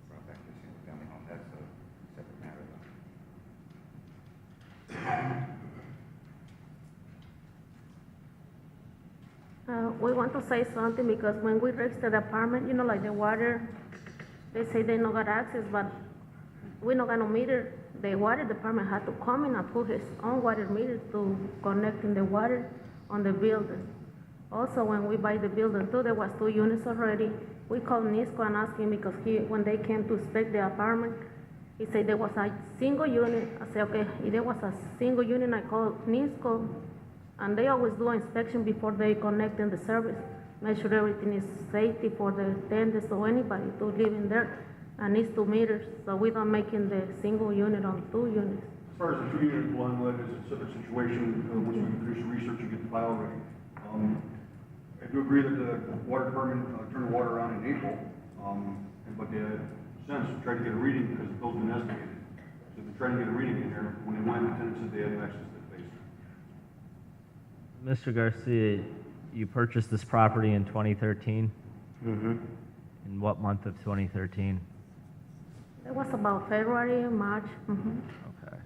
brought back to a single family home. That's a separate matter, though. We want to say something because when we register the apartment, like the water, they say they not got access, but we not got no meter. The water department had to come in and put his own water meter to connecting the water on the building. Also, when we buy the building too, there was 2 units already. We called Nisco and asked him because when they came to inspect the apartment, He said there was a single unit. I said, okay, if there was a single unit, I called NISCO, and they always do inspection before they connect in the service. Make sure everything is safety for the tenants or anybody to live in there. And it's 2 meters, so we don't make in the single unit on 2 units. As far as the 2-unit one, that is a separate situation. Once we finish the research, you get the file ready. I do agree that the water department turned the water on in April, but they had since tried to get a reading because the bill's been estimated. So they're trying to get a reading in there. When they went, the tenant said they had access to the basement. Mr. Garcia, you purchased this property in 2013? Mm-hmm. In what month of 2013? It was about February, March. Okay.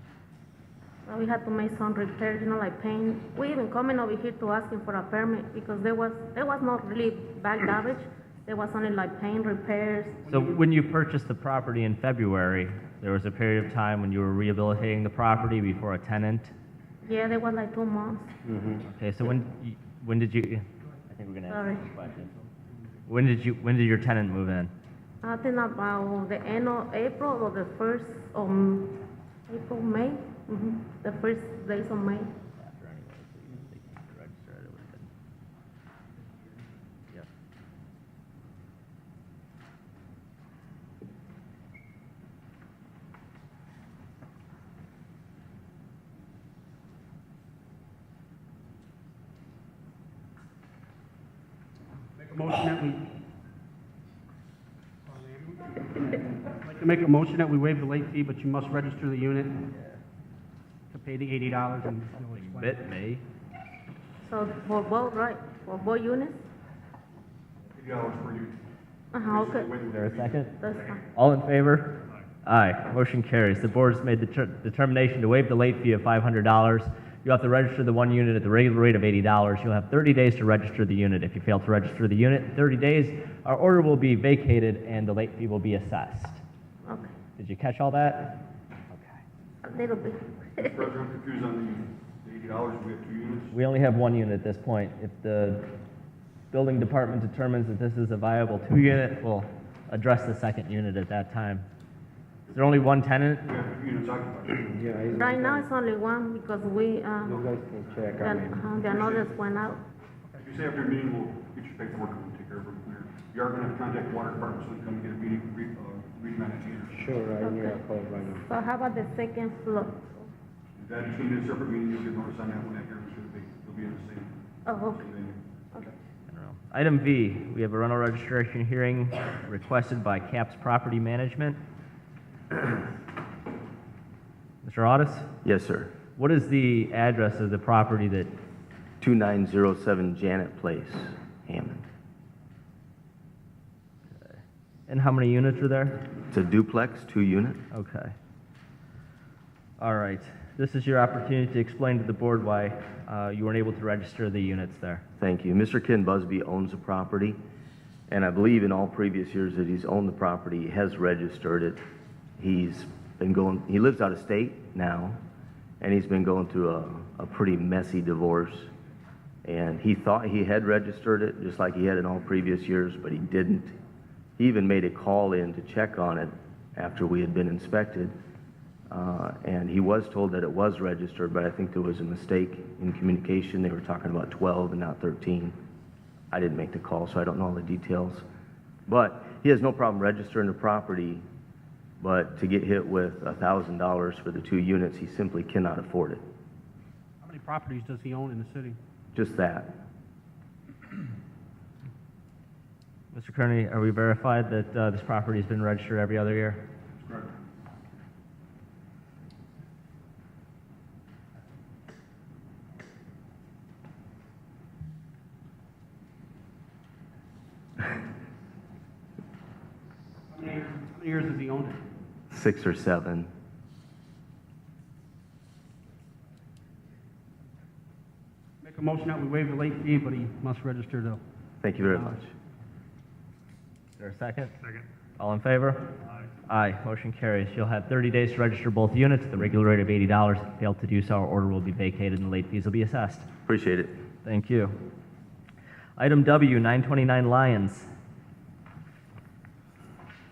So we had to make some repairs, like paint. We even coming over here to asking for a permit because there was not really bad damage. There was only like paint repairs. So when you purchased the property in February, there was a period of time when you were rehabilitating the property before a tenant? Yeah, there was like 2 months. Okay, so when did you, I think we're gonna Sorry. ask this question. When did your tenant move in? I think about the end of April or the first April, May. The first days of May. After anyway, so they can register it, it would've been. Yep. Make a motion that we. I'd like to make a motion that we waive the late fee, but you must register the unit to pay the $80 and. Bit me. So for both, right? For both units? $80 per unit. Okay. Is there a second? That's fine. All in favor? Aye. Motion carries. The board has made the determination to waive the late fee of $500. You have to register the one unit at the regular rate of $80. You'll have 30 days to register the unit. If you fail to register the unit in 30 days, our order will be vacated and the late fee will be assessed. Okay. Did you catch all that? A little bit. Mr. President, I'm confused on the $80. We have 2 units. We only have one unit at this point. If the building department determines that this is a viable 2-unit, we'll address the second unit at that time. Is there only one tenant? We have 2 units occupied. Yeah, it's Right now it's only one because we, you guys can check. I mean, the others went out. If you say after a meeting, we'll get your paperwork and we'll take care of it from there. You are going to have to contact the water department so they come get a reading on that meter. sure, I need a call right now. So how about the second floor? That's going to be a separate meeting. You'll get notice on that when that hearing should be. They'll be in the same. Oh, okay. same venue. Okay. Item V, we have a rental registration hearing requested by CAPS Property Management. Mr. Otis? Yes, sir. What is the address of the property that, 2907 Janet Place, Hammond. and how many units are there? It's a duplex, 2-unit. Okay. All right. This is your opportunity to explain to the board why you weren't able to register the units there. Thank you. Mr. Ken Busby owns the property, and I believe in all previous years that he's owned the property, he has registered it. He lives out of state now, and he's been going through a pretty messy divorce. And he thought he had registered it, just like he had in all previous years, but he didn't. He even made a call in to check on it after we had been inspected. And he was told that it was registered, but I think there was a mistake in communication. They were talking about 12 and not 13. I didn't make the call, so I don't know all the details. But he has no problem registering the property, but to get hit with $1,000 for the 2 units, he simply cannot afford it. How many properties does he own in the city? Just that. Mr. Kearney, are we verified that this property has been registered every other year? Correct. How many years has he owned it? 6 or 7. Make a motion that we waive the late fee, but he must register the. Thank you very much. Is there a second? Second. All in favor? Aye. Motion carries. You'll have 30 days to register both units at the regular rate of $80. If you fail to do so, our order will be vacated and the late fees will be assessed. Appreciate it. Thank you. Item W, 929 Lyons.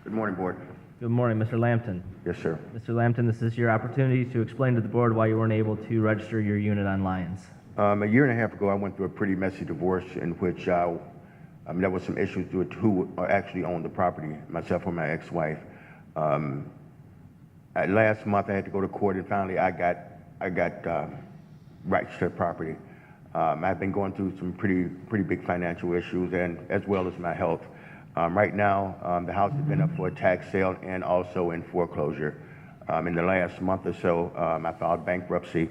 Good morning, Board. Good morning, Mr. Lampton. Yes, sir. Mr. Lampton, this is your opportunity to explain to the board why you weren't able to register your unit on Lyons. A year and a half ago, I went through a pretty messy divorce in which there was some issues with who actually owned the property, myself or my ex-wife. Last month, I had to go to court, and finally, I got rights to the property. I've been going through some pretty big financial issues, and as well as my health. Right now, the house has been up for a tax sale and also in foreclosure. In the last month or so, I filed bankruptcy,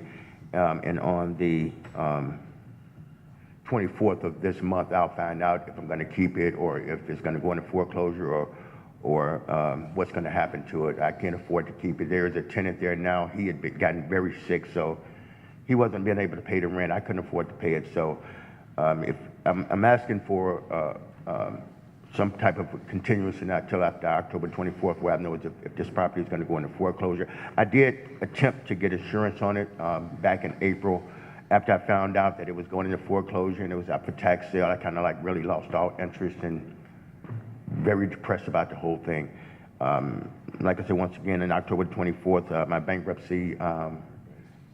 and on the 24th of this month, I'll find out if I'm going to keep it or if it's going to go into foreclosure or what's going to happen to it. I can't afford to keep it. There is a tenant there now. He had gotten very sick, so he wasn't being able to pay the rent. I couldn't afford to pay it, so if I'm asking for some type of continuance until after October 24th, where I know if this property is going to go into foreclosure. I did attempt to get insurance on it back in April. After I found out that it was going into foreclosure and it was up for tax sale, I kind of like really lost all interest and very depressed about the whole thing. Like I said, once again, on October 24th, my bankruptcy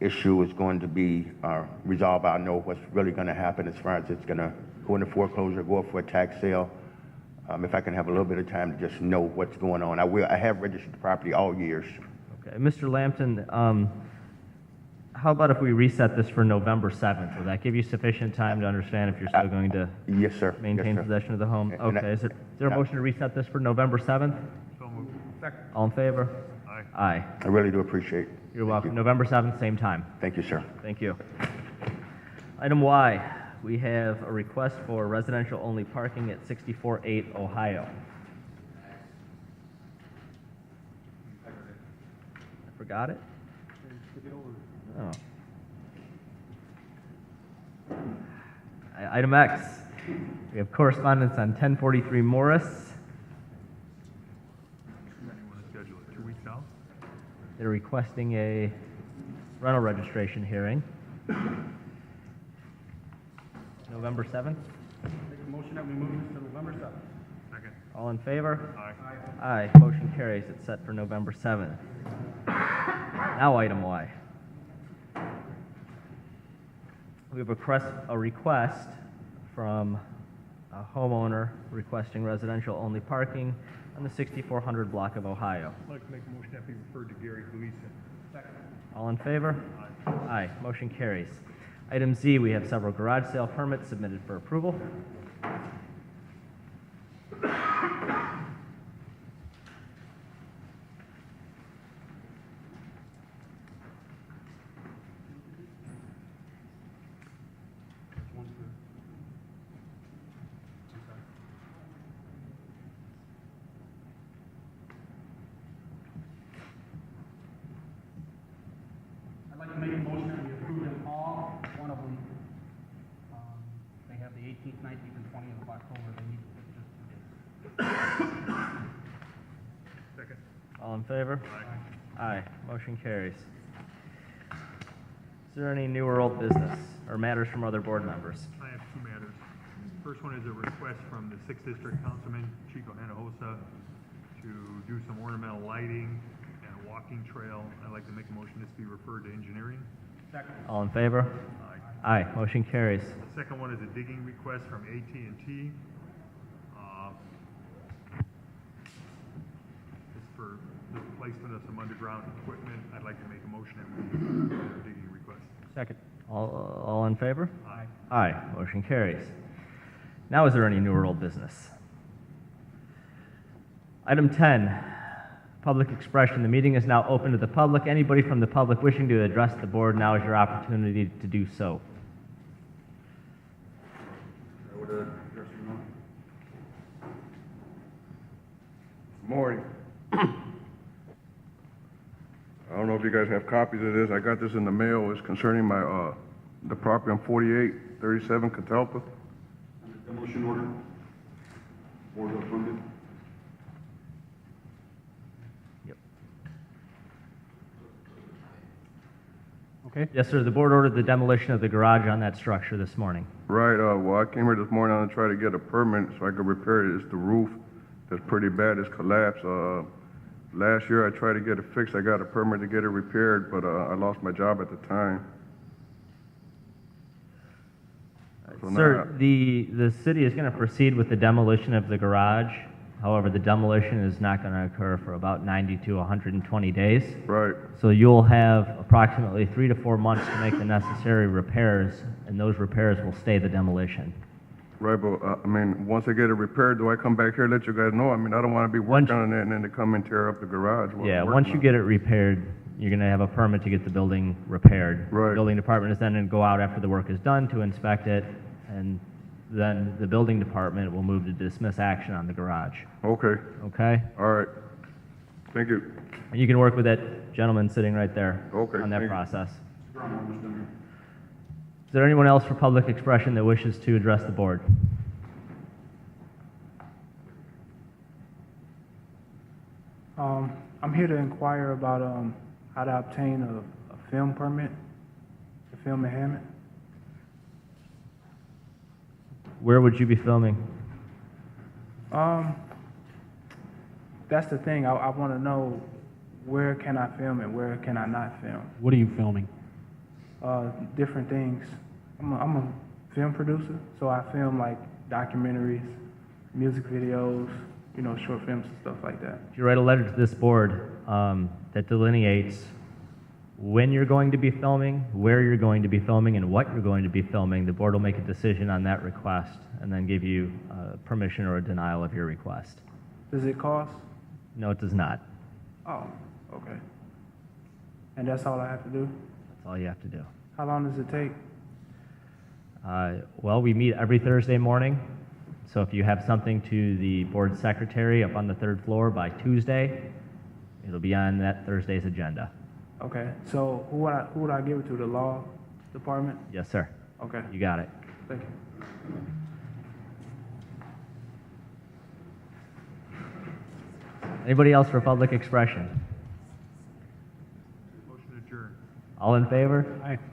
issue is going to be resolved. I'll know what's really going to happen as far as it's going to go into foreclosure, go up for a tax sale. If I can have a little bit of time to just know what's going on. I have registered the property all years. Okay, Mr. Lampton, how about if we reset this for November 7th? Will that give you sufficient time to understand if you're still going to yes, sir. maintain Yes, sir. possession of the home? Okay, is there a motion to reset this for November 7th? So moved. Second. All in favor? Aye. Aye. I really do appreciate it. You're welcome. November 7th, same time. Thank you, sir. Thank you. Item Y, we have a request for residential-only parking at 64-8 Ohio. I forgot it? Oh. Item X, we have correspondence on 1043 Morris. When do you want to schedule it? 2 weeks out? They're requesting a rental registration hearing. November 7th? Make a motion that we move this to November 7th. Second. All in favor? Aye. Aye. Motion carries. It's set for November 7th. Now item Y. We have a request from a homeowner requesting residential-only parking on the 6400 block of Ohio. I'd like to make a motion that be referred to Gary Gleason. Second. All in favor? Aye. Aye. Motion carries. Item Z, we have several garage sale permits submitted for approval. I'd like to make a motion that we approve them all, one of them. They have the 18th, 19th, and 20th of October, they need to fix just 2 days. Second. All in favor? Aye. Aye. Motion carries. Is there any new or old business or matters from other board members? I have 2 matters. First one is a request from the 6th District Councilman, Chico Hinojosa, to do some ornamental lighting and a walking trail. I'd like to make a motion this be referred to engineering. Second. All in favor? Aye. Aye. Motion carries. The second one is a digging request from AT&T. It's for the placement of some underground equipment. I'd like to make a motion that we do their digging request. Second. All in favor? Aye. Aye. Motion carries. Now, is there any new or old business? Item 10, public expression. The meeting is now open to the public. Anybody from the public wishing to address the board, now is your opportunity to do so. Morning. I don't know if you guys have copies of this. I got this in the mail. It's concerning my, the property on 4837 Catalpa. Demolition order. Board approved it. Okay. Yes, sir. The board ordered the demolition of the garage on that structure this morning. Right, well, I came here this morning to try to get a permit so I could repair it. It's the roof that's pretty bad. It's collapsed. Last year, I tried to get it fixed. I got a permit to get it repaired, but I lost my job at the time. So Sir, now- the city is going to proceed with the demolition of the garage. However, the demolition is not going to occur for about 90 to 120 days. Right. So you'll have approximately 3 to 4 months to make the necessary repairs, and those repairs will stay the demolition. Right, but I mean, once I get it repaired, do I come back here and let you guys know? I mean, I don't want to be working on it and then they come and tear up the garage. while Yeah, I'm once working you on get it repaired, you're going to have a permit to get the building repaired. Right. The building department is then going to go out after the work is done to inspect it, and then the building department will move to dismiss action on the garage. it. Okay, Okay? all right. Thank you. And you can work with that gentleman sitting right there Okay, on that thank you. process. Is there anyone else for public expression that wishes to address the board? I'm here to inquire about how to obtain a film permit to film in Hammond. Where would you be filming? That's the thing. I want to know where can I film and where can I not film. What are you filming? Different things. I'm a film producer, so I film like documentaries, music videos, you know, short films and stuff like that. If you write a letter to this board that delineates when you're going to be filming, where you're going to be filming, and what you're going to be filming, the board will make a decision on that request and then give you permission or a denial of your request. Does it cost? No, it does not. Oh, okay. And that's all I have to do? That's all you have to do. How long does it take? Well, we meet every Thursday morning, so if you have something to the board secretary up on the 3rd floor by Tuesday, it'll be on that Thursday's agenda. Okay, so who would I give it to? The law department? Yes, sir. Okay, You got it. thank you. Anybody else for public expression? Motion adjourned. All in favor? Aye.